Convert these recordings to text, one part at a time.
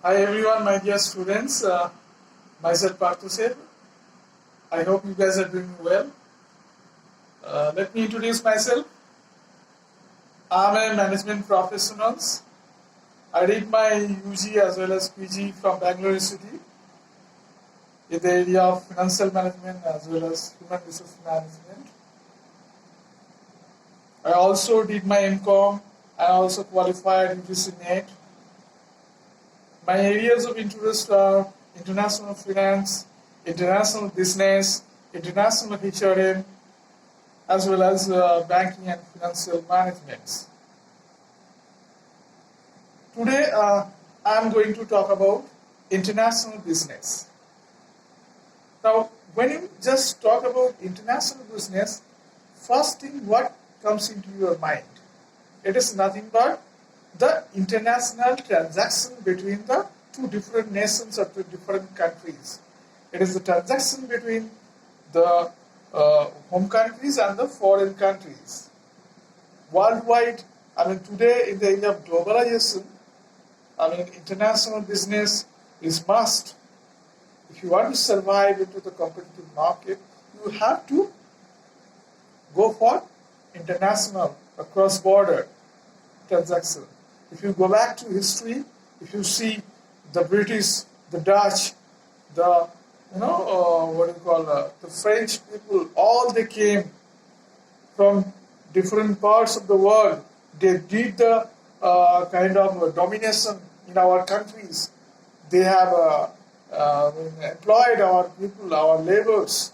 Hi everyone, my dear students. Myself Parthusev. I hope you guys are doing well. Let me introduce myself. I'm a management professional. I did my UG as well as PG from Bangalore City in the area of financial management as well as human resource management. I also did my MCom and also qualified UGC NET. My areas of interest are international finance, international business, international HRM, as well as banking and financial management. Today, I am going to talk about international business. Now, when you just talk about international business, first thing what comes into your mind? It is nothing but the international transaction between the two different nations or two different countries. It is the transaction between the home countries and the foreign countries. Worldwide, today in the age of globalization, international business is must. If you want to survive into the competitive market, you have to go for international, cross-border transaction. If you go back to history, if you see the British, the Dutch, the the French people, all they came from different parts of the world. They did the kind of domination in our countries. They have employed our people, our laborers.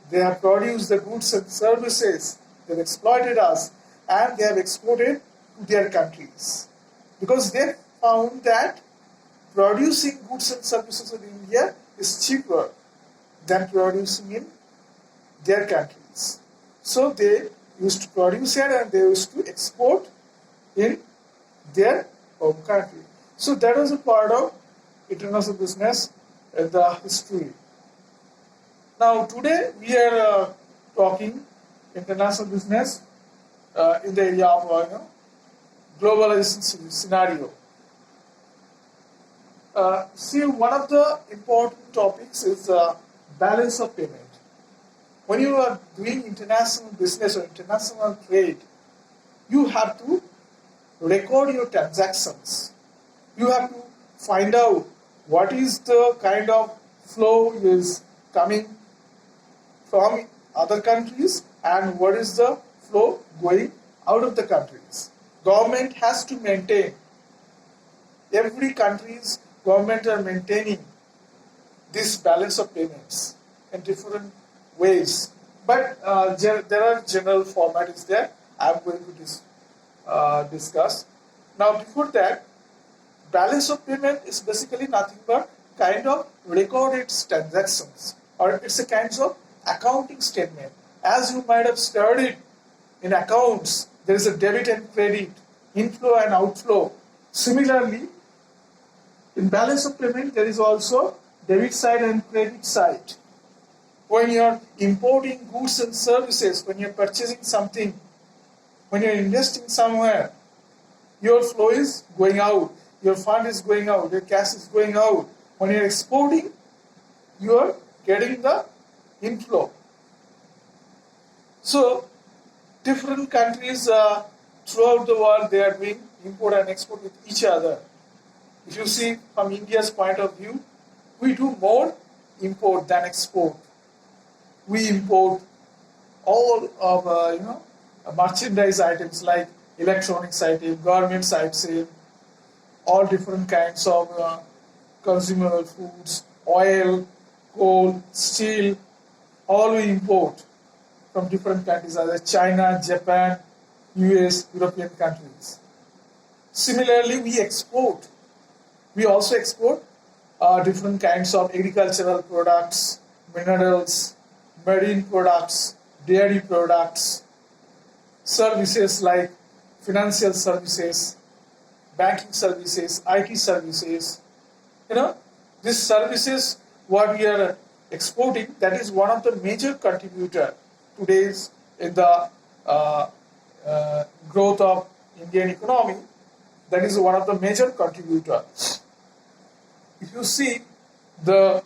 They have produced the goods and services. They have exploited us, and they have exported to their countries. Because they found that producing goods and services in India is cheaper than producing in their countries. So they used to produce here and they used to export in their home country. So that was a part of international business in the history. Now today we are talking international business in the area of globalization scenario. See, one of the important topics is balance of payment. When you are doing international business or international trade, you have to record your transactions. You have to find out what is the kind of flow is coming from other countries and what is the flow going out of the countries. Government has to maintain, every country's government are maintaining this balance of payments in different ways. But there are general formats there I am going to discuss. Now before that, balance of payment is basically nothing but kind of recorded transactions, or it's a kind of accounting statement. As you might have studied in accounts, there is a debit and credit, inflow and outflow. Similarly, in balance of payment, there is also debit side and credit side. When you are importing goods and services, when you are purchasing something, when you are investing somewhere, your flow is going out, your fund is going out, your cash is going out. When you are exporting, you are getting the inflow. So, different countries throughout the world, they are doing import and export with each other. If you see from India's point of view, we do more import than export. We import all of merchandise items like electronics items, garments items, all different kinds of consumable foods, oil, coal, steel, all we import from different countries, either China, Japan, US, European countries. Similarly, we export. We also export different kinds of agricultural products, minerals, marine products, dairy products, services like financial services, banking services, IT services. These services, what we are exporting, that is one of the major contributor today's in the growth of Indian economy. That is one of the major contributors. If you see the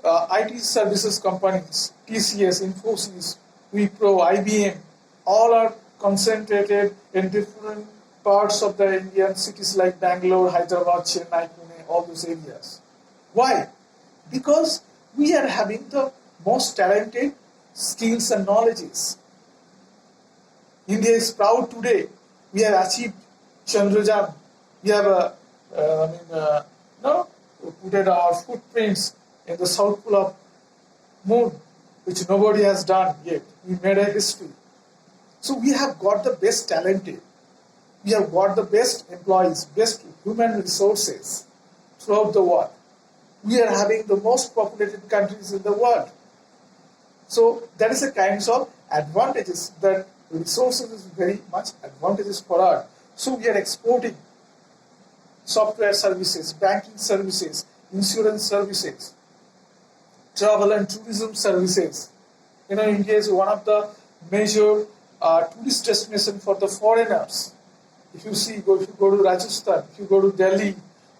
IT services companies, TCS, Infosys, Wipro, IBM, all are concentrated in different parts of the Indian cities like Bangalore, Hyderabad, Chennai, Pune, all those areas. Why? Because we are having the most talented skills and knowledges. India is proud today. We have achieved Chandrayaan. We have put our footprints in the South Pole of Moon, which nobody has done yet. We made a history. So we have got the best talented. We have got the best employees, best human resources throughout the world. We are having the most populated countries in the world. So that is a kind of advantages that resources is very much advantages for us. So we are exporting software services, banking services, insurance services, travel and tourism services. India is one of the major tourist destinations for the foreigners. If you go to Rajasthan, if you go to Delhi,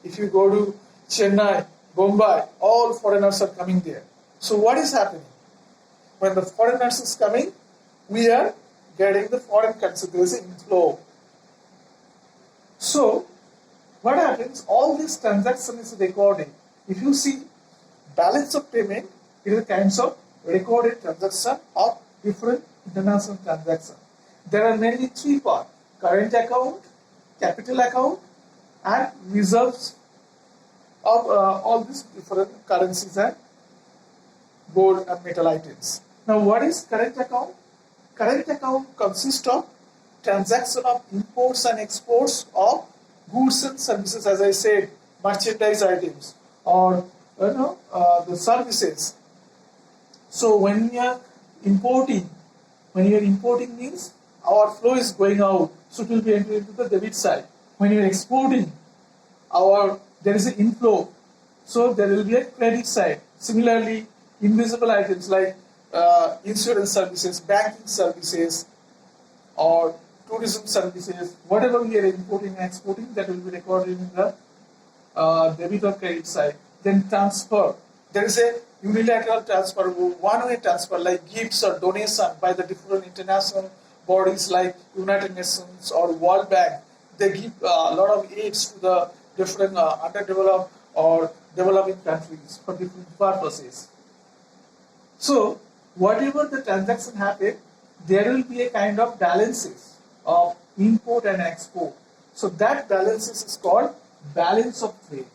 if you go to Chennai, Bombay, all foreigners are coming there. So what is happening? When the foreigners is coming, we are getting the foreign currency. There is an inflow. So what happens? All these transactions is recorded. If you see balance of payment, it is a kind of recorded transaction of different international transactions. There are mainly three parts: current account, capital account, and reserves of all these different currencies and gold and metal items. Now, what is current account? Current account consists of transaction of imports and exports of goods and services, as I said, merchandise items or the services. So when you are importing means our flow is going out, so it will be entered into the debit side. When you are exporting, there is an inflow, so there will be a credit side. Similarly, invisible items like insurance services, banking services, or tourism services, whatever we are importing and exporting, that will be recorded in the debit or credit side. Then transfer. There is a unilateral transfer, one-way transfer like gifts or donation by the different international bodies like United Nations or World Bank. They give a lot of aids to the different underdeveloped or developing countries for different purposes. So whatever the transaction happen, there will be a kind of balances of import and export. So that balances is called balance of trade.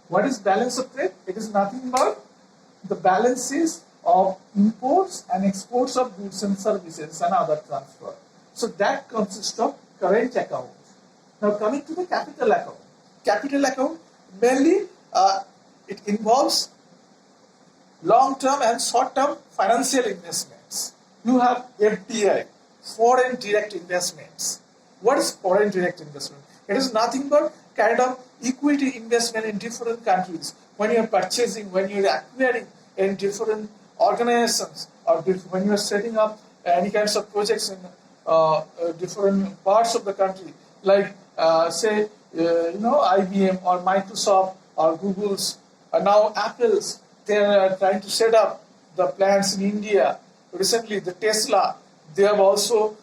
What is balance of trade? It is nothing but the balances of imports and exports of goods and services and other transfer. So that consists of current account. Now coming to the capital account. Capital account mainly it involves long-term and short-term financial investments. You have FDI, foreign direct investments. What is foreign direct investment? It is nothing but kind of equity investment in different countries. When you are purchasing, when you are acquiring in different organizations, or when you are setting up any kinds of projects in different parts of the country, like say IBM or Microsoft or Google's, now Apple's, they are trying to set up the plants in India. Recently, the Tesla, they have also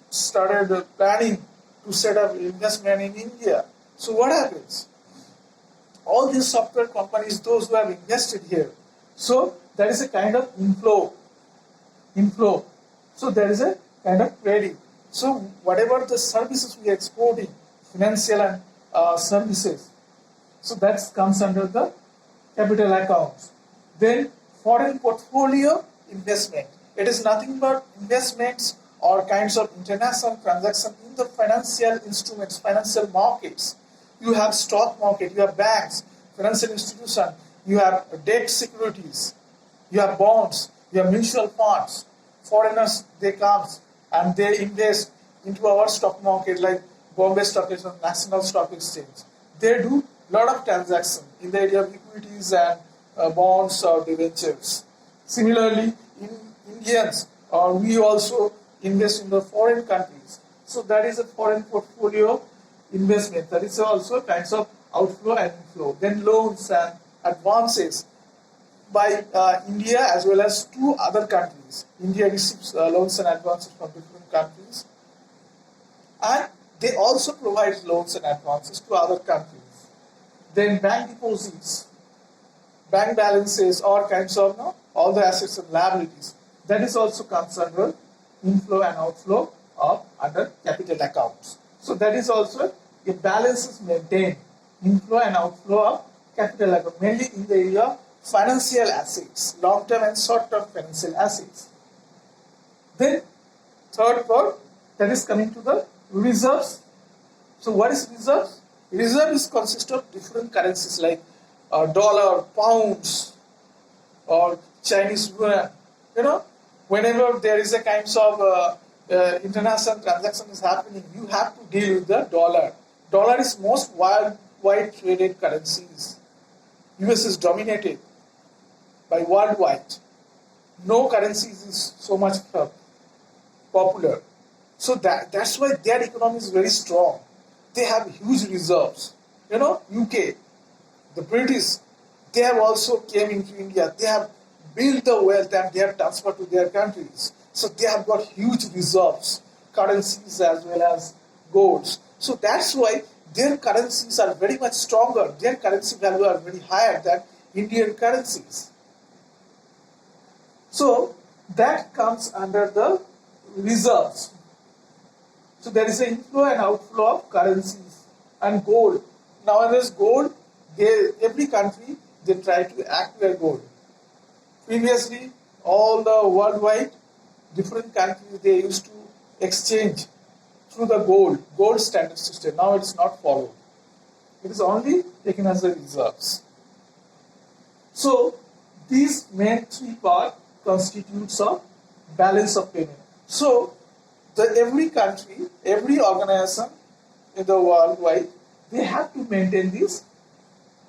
started planning to set up investment in India. So what happens? All these software companies, those who have invested here, so there is a kind of inflow. So there is a kind of credit. So whatever the services we are exporting, financial and services, so that comes under the capital accounts. Then foreign portfolio investment. It is nothing but investments or kinds of international transactions in the financial instruments, financial markets. You have stock market, you have banks, financial institution, you have debt securities, you have bonds, you have mutual funds. Foreigners, they come and they invest into our stock market like Bombay Stock Exchange, National Stock Exchange. They do a lot of transactions in the area of equities and bonds or debentures. Similarly, in Indians, we also invest in the foreign countries. So that is a foreign portfolio investment. That is also kinds of outflow and inflow. Then loans and advances by India as well as two other countries. India receives loans and advances from different countries, and they also provide loans and advances to other countries. Then bank deposits, bank balances, all kinds of all the assets and liabilities. That is also comes under inflow and outflow of under capital accounts. So that is also a balance is maintained, inflow and outflow of capital account, mainly in the area of financial assets, long-term and short-term financial assets. Then third part, that is coming to the reserves. So what is reserves? Reserve is consist of different currencies like dollar, pounds, or Chinese yuan. Whenever there is a kinds of international transaction is happening, you have to deal with the dollar. Dollar is most worldwide traded currencies. US is dominated by worldwide. No currency is so much popular. So that's why their economy is very strong. They have huge reserves. UK, the British, they have also came into India. They have built the wealth and they have transferred to their countries. So they have got huge reserves, currencies as well as golds. So that's why their currencies are very much stronger. Their currency value are very higher than Indian currencies. So that comes under the reserves. So there is an inflow and outflow of currencies and gold. Nowadays gold, every country they try to acquire gold. Previously, all the worldwide different countries they used to exchange through the gold standard system. Now it is not followed. It is only taken as the reserves. So these main three parts constitutes a balance of payment. So every country, every organization in the worldwide, they have to maintain this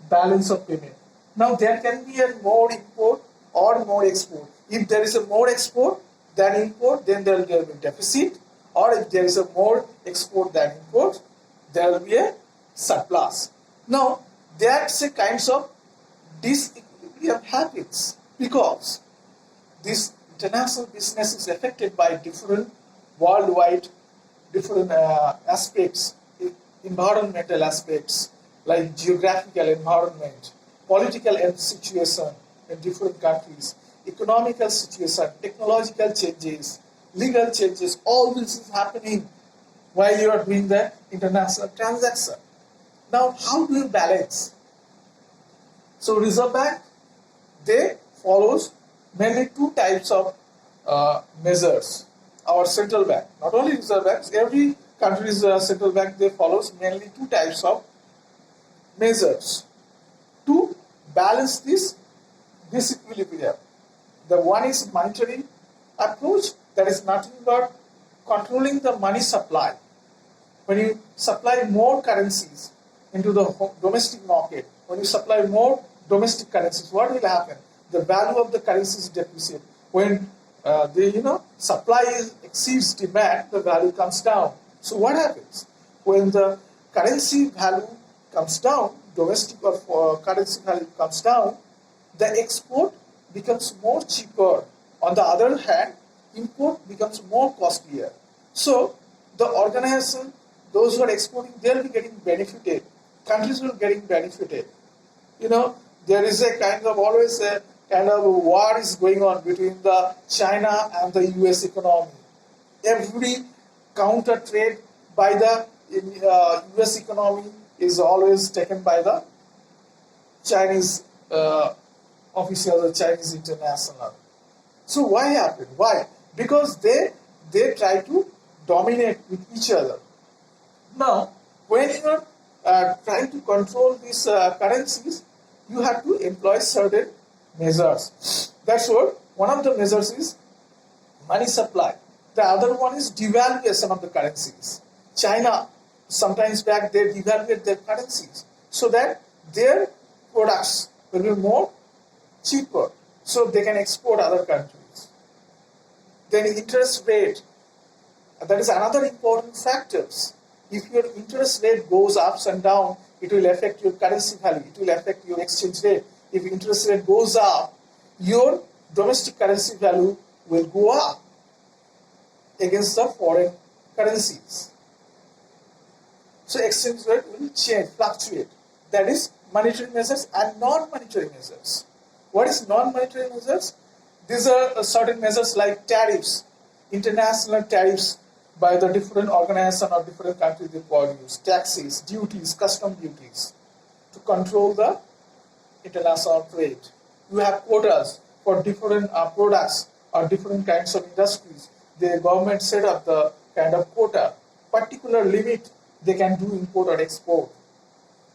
balance of payment. Now there can be a more import or more export. If there is a more export than import, then there will be a deficit. Or if there is a more export than import, there will be a surplus. Now that's a kinds of disequilibrium happens because this international business is affected by different worldwide different aspects, environmental aspects like geographical environment, political situation in different countries, economical situation, technological changes, legal changes, all this is happening while you are doing the international transaction. Now, how do you balance? So, Reserve Bank, they follows mainly two types of measures. Our central bank, not only Reserve Banks, every country's central bank, they follows mainly two types of measures to balance this equilibrium. The one is monetary approach, that is nothing but controlling the money supply. When you supply more currencies into the domestic market, when you supply more domestic currencies, what will happen? The value of the currencies depreciate. When the supply exceeds demand, the value comes down. So what happens? When the currency value comes down, domestic or currency value comes down, the export becomes more cheaper. On the other hand, import becomes more costlier. So the organization, those who are exporting, they'll be getting benefited. Countries will getting benefited. There is a kind of always a kind of war is going on between the China and the US economy. Every counter trade by the US economy is always taken by the Chinese officials or Chinese international. So why happened? Why? Because they try to dominate with each other. Now, when you are trying to control these currencies, you have to employ certain measures. That's what one of the measures is money supply. The other one is devaluation of the currencies. China, sometimes back, they devaluate their currencies so that their products will be more cheaper, so they can export other countries. Then interest rate, that is another important factors. If your interest rate goes ups and down, it will affect your currency value, it will affect your exchange rate. If interest rate goes up, your domestic currency value will go up against the foreign currencies. So exchange rate will change, fluctuate. That is monetary measures and non-monetary measures. What is non-monetary measures? These are certain measures like tariffs, international tariffs by the different organizations or different countries they produce, taxes, duties, custom duties to control the international trade. You have quotas for different products or different kinds of industries. The government set up the kind of quota, particular limit they can do import or export,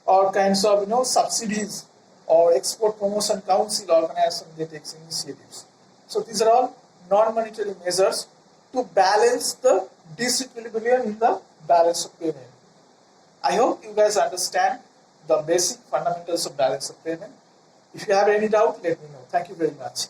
or kinds of subsidies or export promotion council organization that takes initiatives. So these are all non-monetary measures to balance the disequilibrium in the balance of payment. I hope you guys understand the basic fundamentals of balance of payment. If you have any doubt, let me know. Thank you very much.